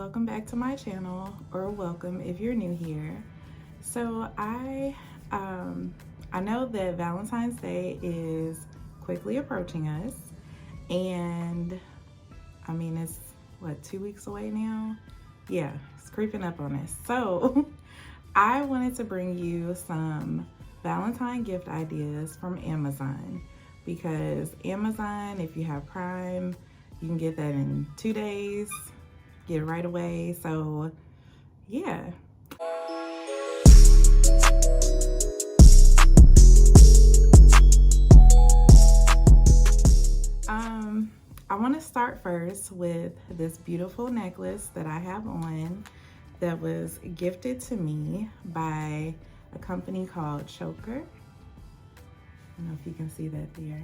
welcome back to my channel, or welcome if you're new here. So I know that Valentine's Day is quickly approaching us, and I mean, it's what, 2 weeks away now? Yeah, it's creeping up on us. So I wanted to bring you some Valentine gift ideas from Amazon, because Amazon, if you have Prime, you can get that in 2 days, get it right away. So yeah. I want to start first with this beautiful necklace that I have on that was gifted to me by a company called Choker. I don't know if you can see that there.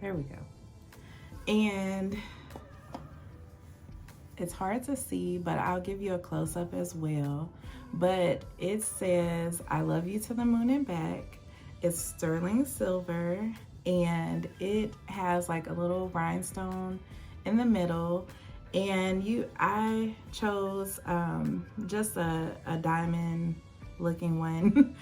There we go. And it's hard to see, but I'll give you a close-up as well. But it says, "I love you to the moon and back." It's sterling silver, and it has like a little rhinestone in the middle. And I chose just a diamond looking one.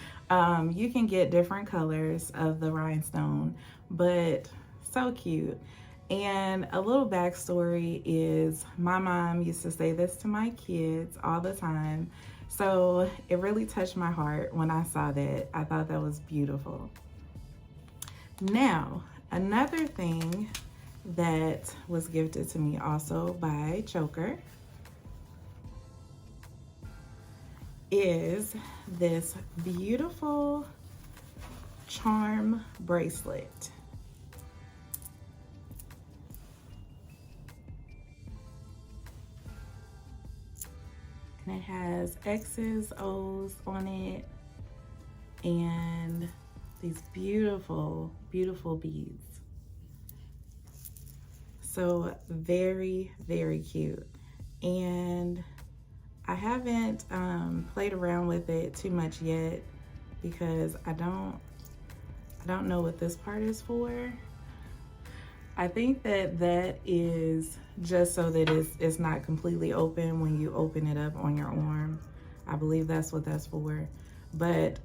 You can get different colors of the rhinestone, but so cute. And a little backstory is my mom used to say this to my kids all the time. So it really touched my heart when I saw that. I thought that was beautiful. Now, another thing that was gifted to me also by Choker is this beautiful charm bracelet. And it has X's, O's on it, and these beautiful, beautiful beads. So very, very cute. And I haven't played around with it too much yet, because I don't know what this part is for. I think that is just so that it's not completely open when you open it up on your arm. I believe that's what that's for. But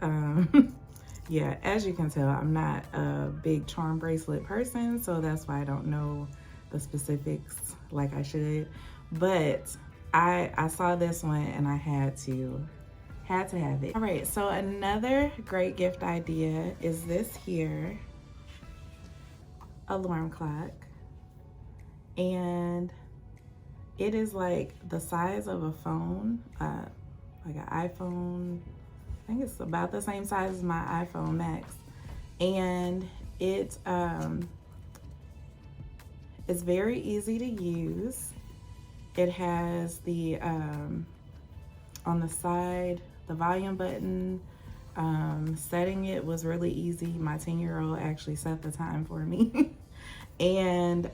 yeah, as you can tell, I'm not a big charm bracelet person, so that's why I don't know the specifics like I should. But I saw this one and I had to have it. All right, so another great gift idea is this here alarm clock, and it is like the size of a phone, like an iPhone. I think it's about the same size as my iPhone Max, and it's very easy to use. It has the on the side, the volume button. Setting it was really easy. My 10-year-old actually set the time for me. And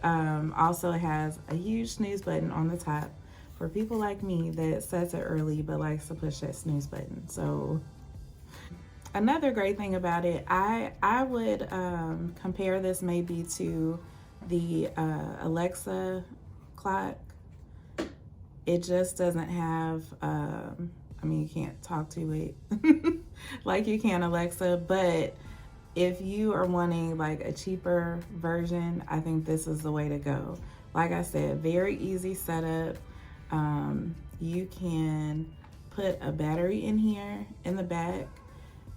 also it has a huge snooze button on the top for people like me that sets it early but likes to push that snooze button. So another great thing about it, I would compare this maybe to the Alexa clock. It just doesn't have I mean, you can't talk to it like you can Alexa, but if you are wanting like a cheaper version, I think this is the way to go. Like I said, very easy setup. You can put a battery in here in the back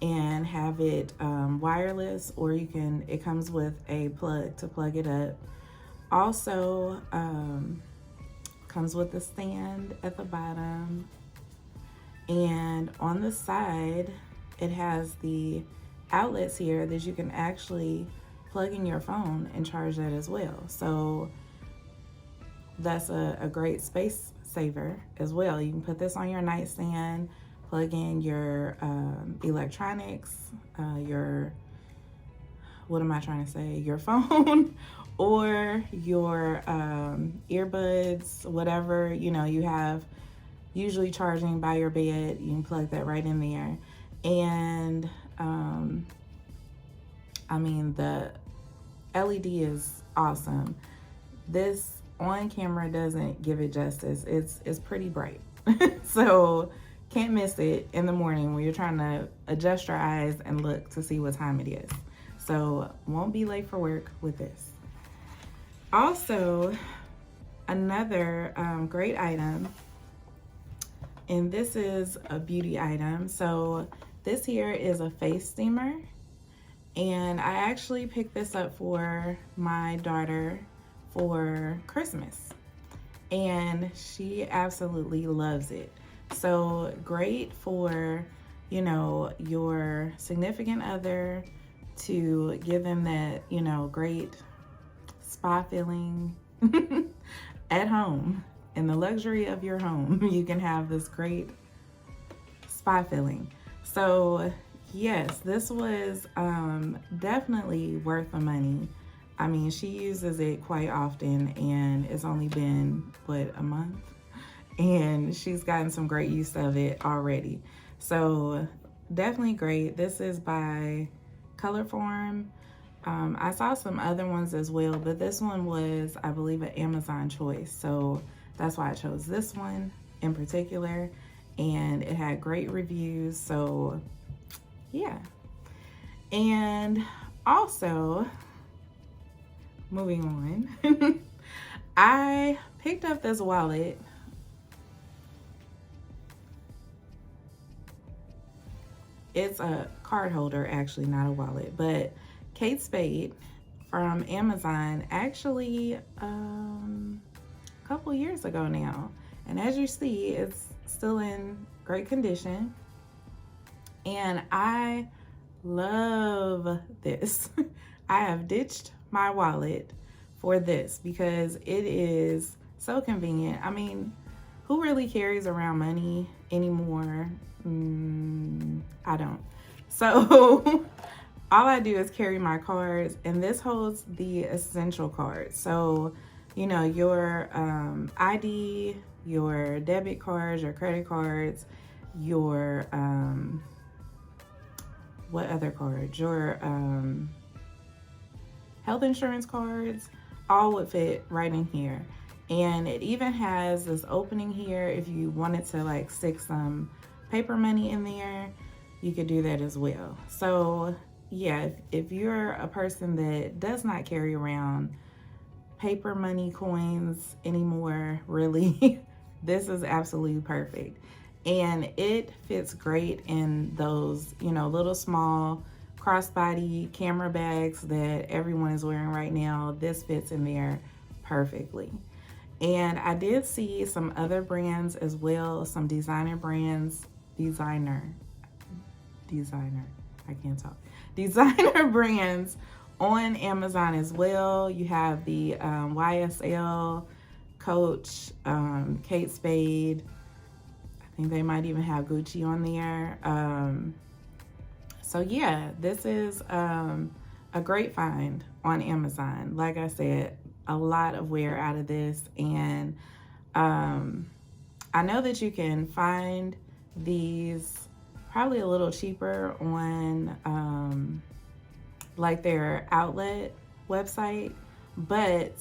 and have it wireless, or it comes with a plug to plug it up. Also, comes with a stand at the bottom. And on the side, it has the outlets here that you can actually plug in your phone and charge that as well. So that's a great space saver as well. You can put this on your nightstand, plug in your electronics, your phone, or your earbuds, whatever, you have usually charging by your bed. You can plug that right in there. And I mean, the LED is awesome. This on camera doesn't give it justice. It's pretty bright. So can't miss it in the morning when you're trying to adjust your eyes and look to see what time it is. So won't be late for work with this. Also, another great item, and this is a beauty item. So this here is a face steamer, and I actually picked this up for my daughter for Christmas, and she absolutely loves it. So great for, you know, your significant other, to give them that, you know, great spa feeling at home. In the luxury of your home, you can have this great spa feeling. So yes, this was definitely worth the money. I mean, she uses it quite often, and it's only been, what, a month? And she's gotten some great use of it already. So definitely great. This is by Colorform. I saw some other ones as well, but this one was, I believe, an Amazon choice. So that's why I chose this one in particular. And it had great reviews. So yeah. And also, moving on, I picked up this wallet. It's a card holder, actually, not a wallet, but Kate Spade from Amazon, actually a couple years ago now. And as you see, it's still in great condition. And I love this. I have ditched my wallet for this because it is so convenient. I mean, who really carries around money anymore? I don't. So all I do is carry my cards, and this holds the essential cards. So, you know, your ID, your debit cards, your credit cards, your what other cards? Your health insurance cards, all would fit right in here. And it even has this opening here if you wanted to like stick some paper money in there, you could do that as well. So yeah, if you're a person that does not carry around paper money, coins anymore, really, this is absolutely perfect. And it fits great in those, you know, little small crossbody camera bags that everyone is wearing right now. This fits in there perfectly. And I did see some other brands as well, some designer brands, designer, I can't talk. Designer brands on Amazon as well. You have the YSL, Coach, Kate Spade. I think they might even have Gucci on there. So yeah, this is a great find on Amazon. Like I said, a lot of wear out of this, and I know that you can find these probably a little cheaper on like their outlet website, but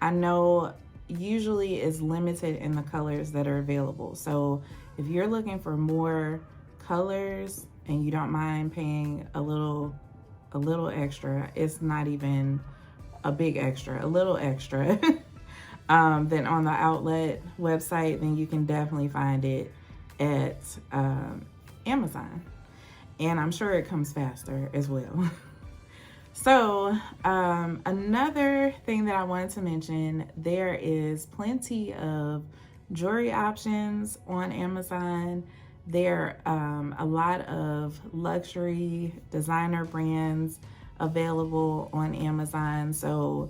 I know usually it's limited in the colors that are available. So if you're looking for more colors and you don't mind paying a little extra, it's not even a big extra, a little extra, then on the outlet website, then you can definitely find it at Amazon. And I'm sure it comes faster as well. So another thing that I wanted to mention, there is plenty of jewelry options on Amazon. There are a lot of luxury designer brands available on Amazon. So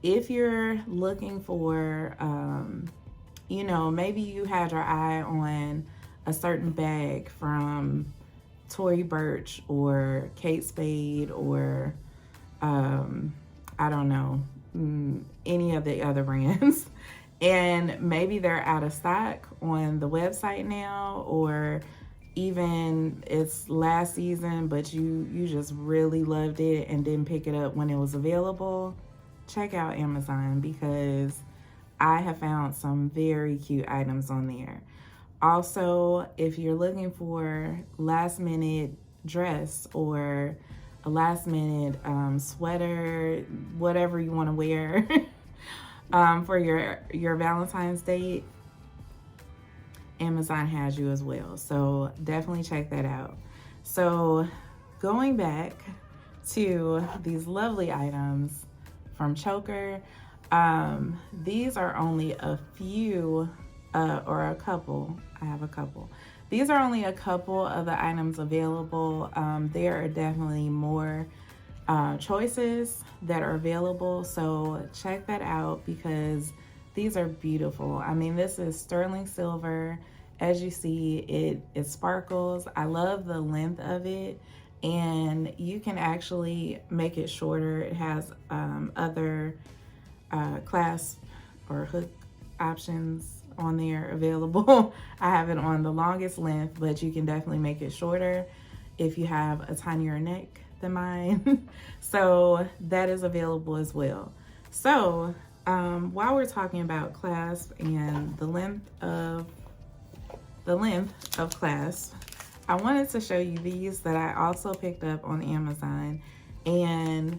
if you're looking for, you know, maybe you had your eye on a certain bag from Tory Burch or Kate Spade or I don't know, any of the other brands, and maybe they're out of stock on the website now, or even it's last season, but you just really loved it and didn't pick it up when it was available, check out Amazon, because I have found some very cute items on there. Also, if you're looking for last minute dress or a last minute sweater, whatever you want to wear for your Valentine's date, Amazon has you as well. So definitely check that out. So going back to these lovely items from Choker, these are only a few or a couple. I have a couple. These are only a couple of the items available. There are definitely more choices that are available, so check that out because these are beautiful. I mean, this is sterling silver. As you see, it sparkles. I love the length of it, and you can actually make it shorter. It has other clasp or hook options on there available. I have it on the longest length, but you can definitely make it shorter if you have a tinier neck than mine. So that is available as well. So while we're talking about clasp and the length of clasp, I wanted to show you these that I also picked up on Amazon. And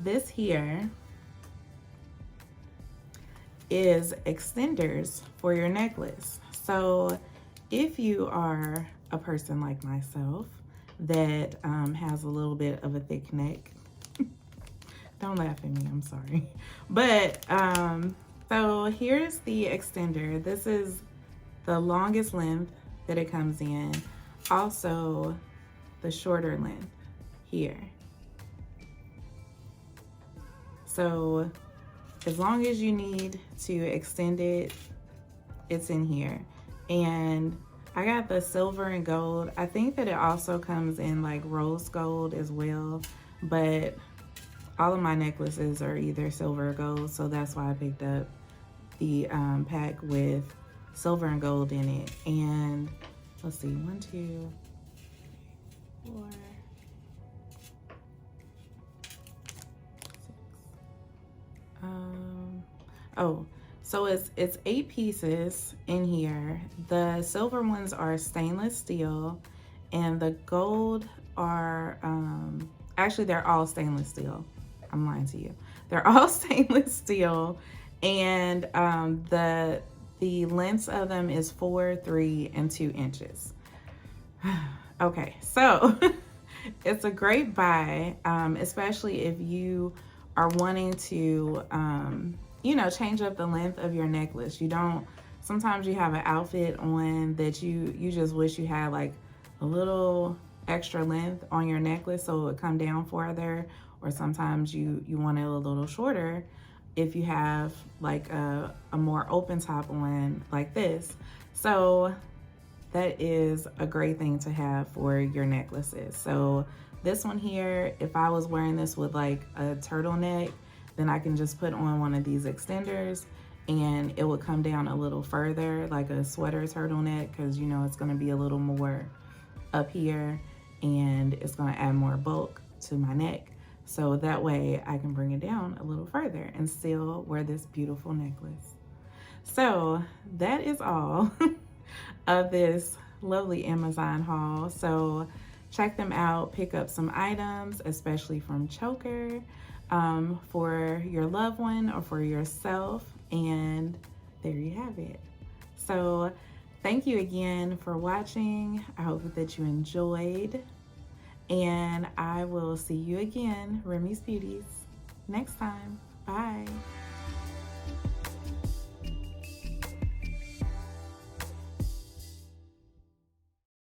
this here is extenders for your necklace. So if you are a person like myself that has a little bit of a thick neck, don't laugh at me, I'm sorry. But so here's the extender. This is the longest length that it comes in. Also the shorter length here. So as long as you need to extend it, it's in here. And I got the silver and gold. I think that it also comes in like rose gold as well, but all of my necklaces are either silver or gold, so that's why I picked up the pack with silver and gold in it. And let's see, 1, 2, 4, 6. So it's 8 pieces in here. The silver ones are stainless steel, and the gold are actually they're all stainless steel. I'm lying to you. They're all stainless steel, and the lengths of them is 4, 3, and 2 inches. Okay, so it's a great buy, especially if you are wanting to change up the length of your necklace. Sometimes you have an outfit on that you just wish you had like a little extra length on your necklace so it would come down farther, or sometimes you want it a little shorter if you have like a more open top on like this. So that is a great thing to have for your necklaces. So this one here, if I was wearing this with like a turtleneck, then I can just put on one of these extenders and it would come down a little further, like a sweater turtleneck, because it's going to be a little more up here and it's going to add more bulk to my neck. So that way I can bring it down a little further and still wear this beautiful necklace. So that is all of this lovely Amazon haul. So check them out, pick up some items, especially from Choker, for your loved one or for yourself. And there you have it. So thank you again for watching. I hope that you enjoyed. And I will see you again, Remy's Beauties, next time. Bye.